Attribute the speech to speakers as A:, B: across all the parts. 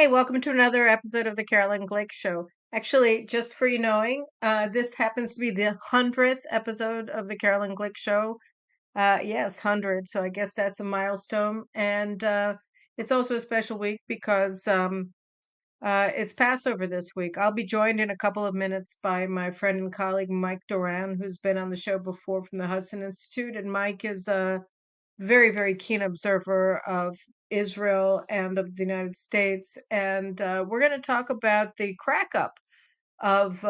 A: Hey, welcome to another episode of the Caroline Glick Show. Actually, just for you knowing, this happens to be the 100th episode of the Caroline Glick Show. Yes, 100. So I guess that's a milestone. And it's also a special week because it's Passover this week. I'll be joined in a couple of minutes by my friend and colleague, Mike Duran, who's been on the show before from the Hudson Institute. And Mike is very, very keen observer of Israel and of the United States. And we're going to talk about the crack up of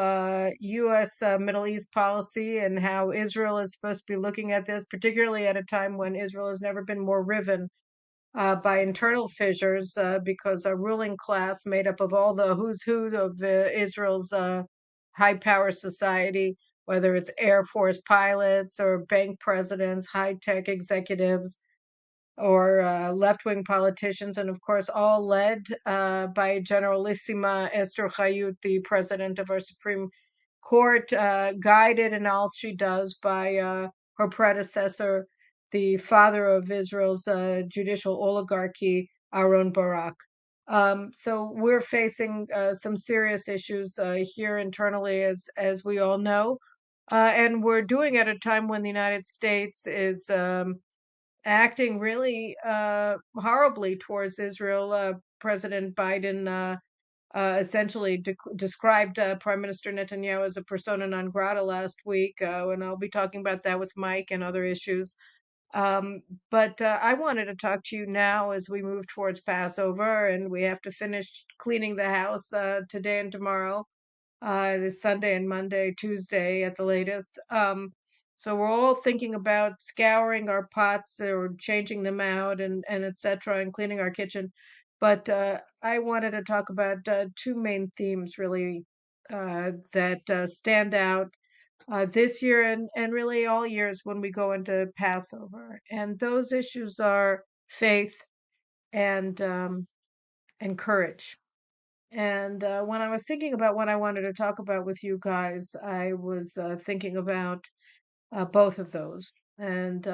A: U.S. Middle East policy and how Israel is supposed to be looking at this, particularly at a time when Israel has never been more riven by internal fissures because a ruling class made up of all the who's who of Israel's high power society, whether it's Air Force pilots or bank presidents, high tech executives, or left-wing politicians, and of course, all led by Generalissima Esther Hayut, the president of our Supreme Court, guided in all she does by her predecessor, the father of Israel's judicial oligarchy, Aaron Barak. So we're facing some serious issues here internally, as we all know, and we're doing it at a time when the United States is acting really horribly towards Israel. President Biden essentially described Prime Minister Netanyahu as a persona non grata last week, and I'll be talking about that with Mike and other issues. But I wanted to talk to you now as we move towards Passover, and we have to finish cleaning the house today and tomorrow, this Sunday and Monday, Tuesday at the latest. So we're all thinking about scouring our pots or changing them out and et cetera, and cleaning our kitchen. But I wanted to talk about two main themes really that stand out this year and really all years when we go into Passover. And those issues are faith and um, and courage. And when I was thinking about what I wanted to talk about with you guys, I was thinking about both of those. And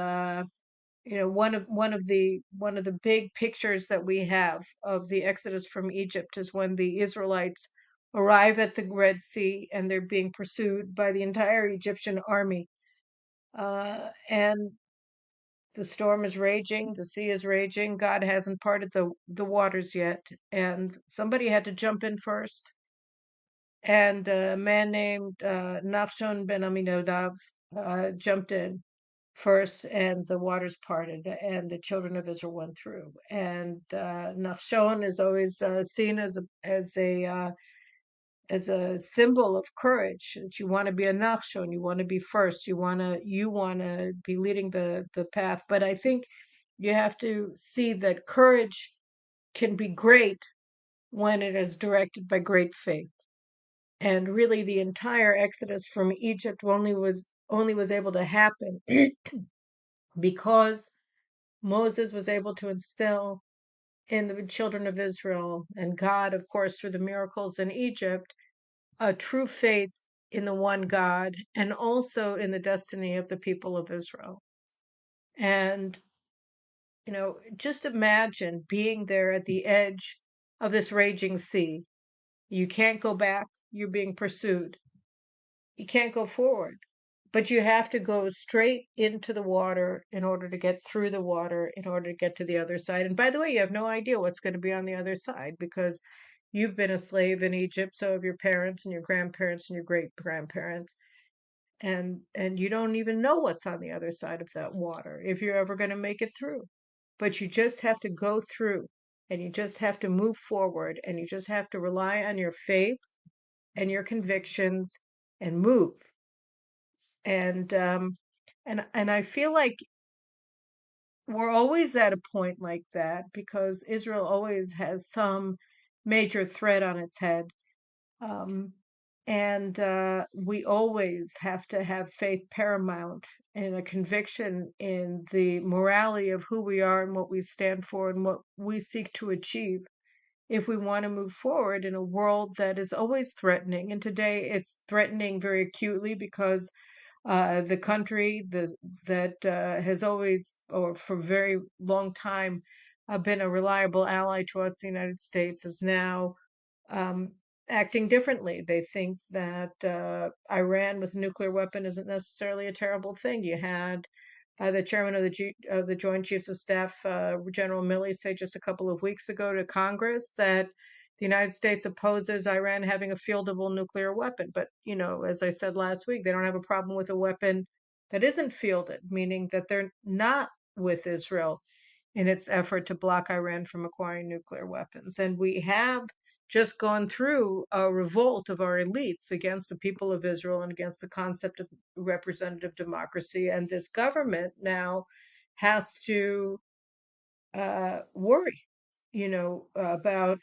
A: one of the big pictures that we have of the Exodus from Egypt is when the Israelites arrive at the Red Sea and they're being pursued by the entire Egyptian army. And the storm is raging, the sea is raging. God hasn't parted the waters yet, and somebody had to jump in first. And a man named Nachshon ben Aminadav jumped in first, and the waters parted, and the children of Israel went through. And Nachshon is always seen as a symbol of courage. That you want to be a Nachshon, you want to be first, you want to be leading the path. But I think you have to see that courage can be great when it is directed by great faith. And really, the entire exodus from Egypt only was able to happen because Moses was able to instill in the children of Israel, and God, of course, through the miracles in Egypt, a true faith in the one God and also in the destiny of the people of Israel. And, just imagine being there at the edge of this raging sea. You can't go back, you're being pursued. You can't go forward, but you have to go straight into the water in order to get through the water, in order to get to the other side. And by the way, you have no idea what's going to be on the other side because you've been a slave in Egypt, so have your parents and your grandparents and your great grandparents. And you don't even know what's on the other side of that water if you're ever going to make it through. But you just have to go through, and you just have to move forward, and you just have to rely on your faith and your convictions and move. And I feel like we're always at a point like that because Israel always has some major threat on its head. Um, and we always have to have faith paramount and a conviction in the morality of who we are and what we stand for and what we seek to achieve if we want to move forward in a world that is always threatening. And today it's threatening very acutely because the country that has always, or for a very long time, been a reliable ally to us, the United States, is now um, acting differently. They think that Iran with a nuclear weapon isn't necessarily a terrible thing. You had the chairman of the Joint Chiefs of Staff, General Milley, say just a couple of weeks ago to Congress that the United States opposes Iran having a fieldable nuclear weapon. But, as I said last week, they don't have a problem with a weapon that isn't fielded, meaning that they're not with Israel in its effort to block Iran from acquiring nuclear weapons. And we have just gone through a revolt of our elites against the people of Israel and against the concept of representative democracy. And this government now has to worry, about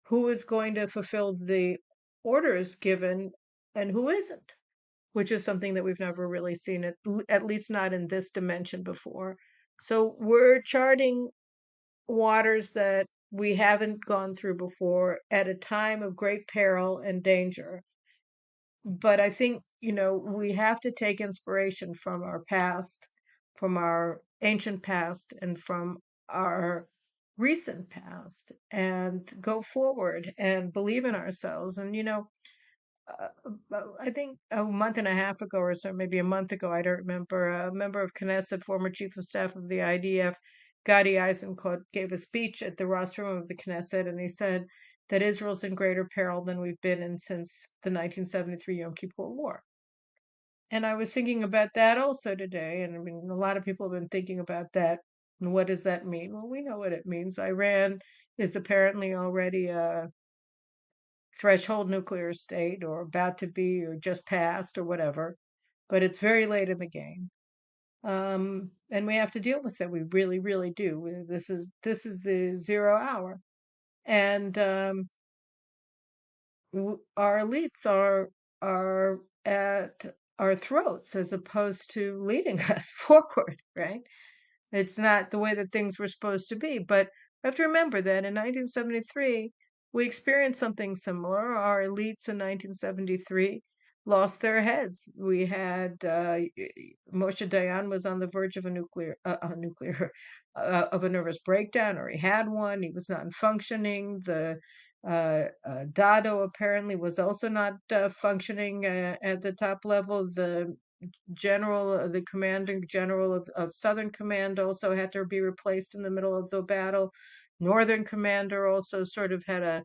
A: who is going to fulfill the orders given and who isn't, which is something that we've never really seen, at least not in this dimension before. So we're charting waters that we haven't gone through before at a time of great peril and danger. But I think, we have to take inspiration from our past, from our ancient past, and from our recent past, and go forward and believe in ourselves. And, I think a month and a half ago or so, maybe a month ago, I don't remember, a member of Knesset, former chief of staff of the IDF, Gadi Eisenkot, gave a speech at the rostrum of the Knesset, and he said that Israel's in greater peril than we've been in since the 1973 Yom Kippur War. And I was thinking about that also today, and I mean, a lot of people have been thinking about that. And what does that mean? Well, we know what it means. Iran is apparently already a threshold nuclear state, or about to be, or just passed, or whatever, but it's very late in the game. And we have to deal with it. We really, really do. This is the 0 hour, and our elites are at our throats as opposed to leading us forward, right? It's not the way that things were supposed to be. But we have to remember that in 1973, we experienced something similar. Our elites in 1973 lost their heads. We had Moshe Dayan was on the verge of of a nervous breakdown, or he had one. He was not functioning. The Dado apparently was also not functioning at the top level. The commanding general of Southern Command also had to be replaced in the middle of the battle. Northern Commander also sort of had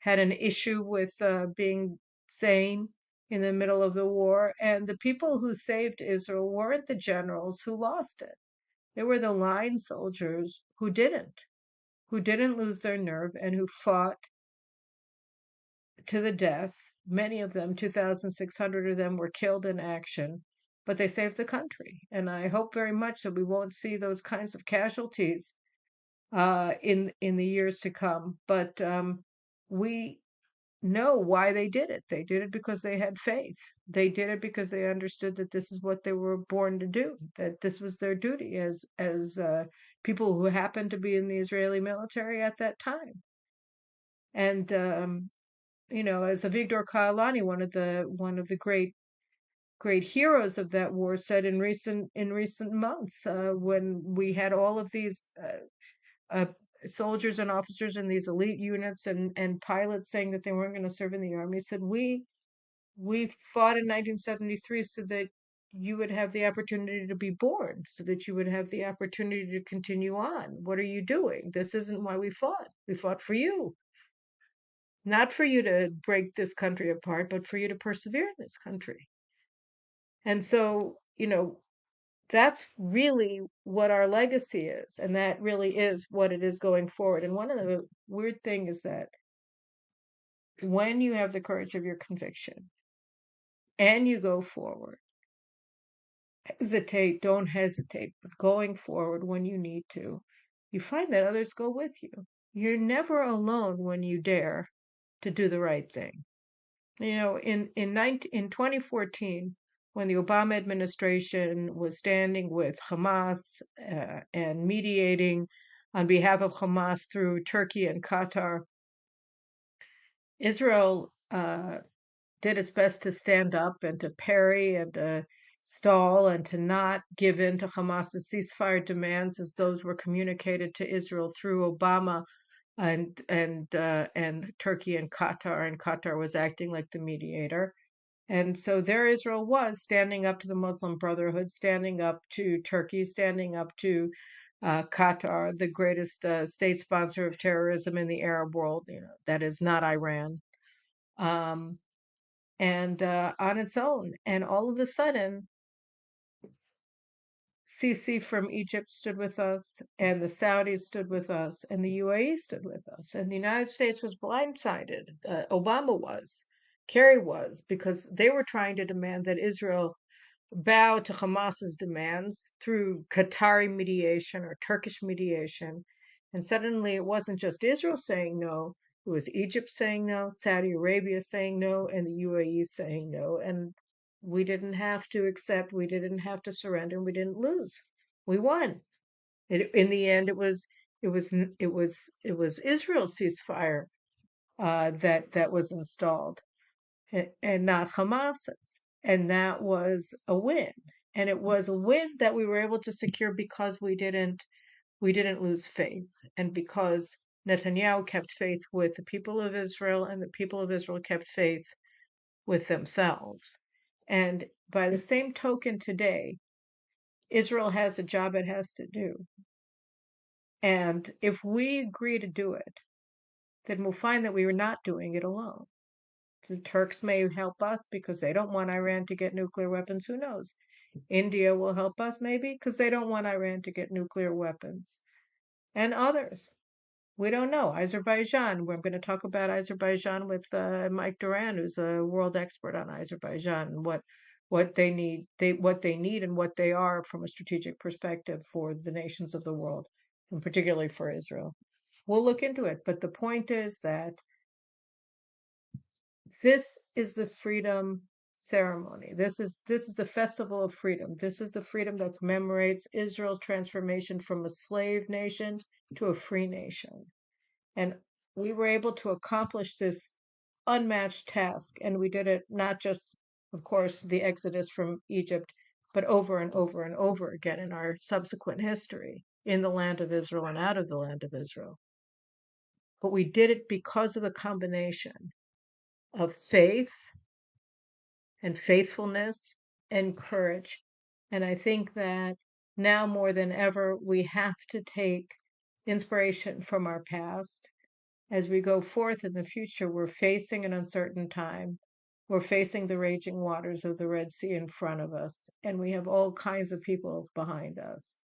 A: an issue with being sane in the middle of the war. And the people who saved Israel weren't the generals who lost it. They were the line soldiers who didn't lose their nerve, and who fought to the death. Many of them, 2,600 of them, were killed in action, but they saved the country. And I hope very much that we won't see those kinds of casualties in the years to come. But we know why they did it. They did it because they had faith. They did it because they understood that this is what they were born to do, that this was their duty as people who happened to be in the Israeli military at that time. And as Avigdor Kailani, one of the great heroes of that war, said in recent months, when we had all of these uh, soldiers and officers in these elite units and pilots saying that they weren't going to serve in the army, said we fought in 1973 so that you would have the opportunity to be born, so that you would have the opportunity to continue on. What are you doing? This isn't why we fought. We fought for you. Not for you to break this country apart, but for you to persevere in this country. And so, that's really what our legacy is. And that really is what it is going forward. And one of the weird things is that when you have the courage of your conviction and you go forward, don't hesitate, but going forward when you need to, you find that others go with you. You're never alone when you dare to do the right thing. In 2014, when the Obama administration was standing with Hamas and mediating on behalf of Hamas through Turkey and Qatar, Israel did its best to stand up and to parry and to stall and to not give in to Hamas's ceasefire demands as those were communicated to Israel through Obama and Turkey and Qatar was acting like the mediator. And so there Israel was standing up to the Muslim Brotherhood, standing up to Turkey, standing up to Qatar, the greatest state sponsor of terrorism in the Arab world. That is not Iran. Um, and on its own. And all of a sudden, Sisi from Egypt stood with us, and the Saudis stood with us, and the UAE stood with us, and the United States was blindsided. Obama was, Kerry was, because they were trying to demand that Israel bow to Hamas's demands through Qatari mediation or Turkish mediation. And suddenly it wasn't just Israel saying no, it was Egypt saying no, Saudi Arabia saying no, and the UAE saying no. And we didn't have to accept, we didn't have to surrender, and we didn't lose. We won. In the end, it was Israel's ceasefire that was installed, and not Hamas's. And that was a win. And it was a win that we were able to secure because we didn't lose faith, and because Netanyahu kept faith with the people of Israel, and the people of Israel kept faith with themselves. And by the same token, today, Israel has a job it has to do. And if we agree to do it, then we'll find that we were not doing it alone. The Turks may help us because they don't want Iran to get nuclear weapons. Who knows? India will help us maybe because they don't want Iran to get nuclear weapons. And others. We don't know. Azerbaijan. We're going to talk about Azerbaijan with Mike Duran, who's a world expert on Azerbaijan and what they need, and what they are from a strategic perspective for the nations of the world, and particularly for Israel. We'll look into it. But the point is that this is the freedom ceremony. This is the festival of freedom. This is the freedom that commemorates Israel's transformation from a slave nation to a free nation. And we were able to accomplish this unmatched task. And we did it not just, of course, the exodus from Egypt, but over and over and over again in our subsequent history in the land of Israel and out of the land of Israel. But we did it because of the combination of faith and faithfulness and courage. And I think that now more than ever, we have to take inspiration from our past. As we go forth in the future, we're facing an uncertain time. We're facing the raging waters of the Red Sea in front of us, and we have all kinds of people behind us.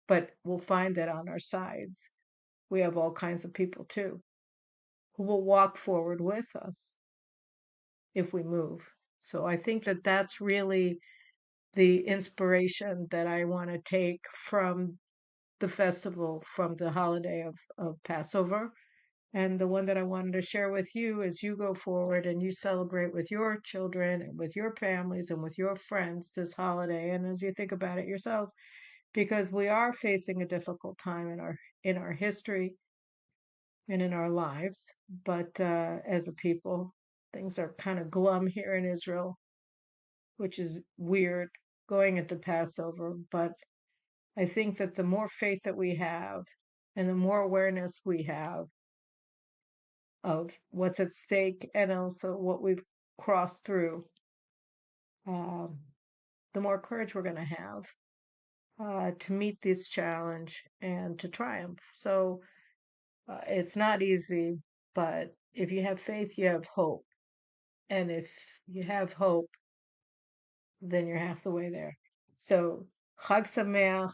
A: But we'll find that on our sides, we have all kinds of people too, who will walk forward with us if we move. So I think that that's really the inspiration that I want to take from the festival, from the holiday of Passover. And the one that I wanted to share with you as you go forward and you celebrate with your children and with your families and with your friends this holiday, and as you think about it yourselves, because we are facing a difficult time in our history and in our lives. But as a people, things are kind of glum here in Israel, which is weird going into Passover. But I think that the more faith that we have and the more awareness we have of what's at stake and also what we've crossed through, um, the more courage we're going to have to meet this challenge and to triumph. So it's not easy, but if you have faith, you have hope. And if you have hope, then you're half the way there. So, Chag Sameach.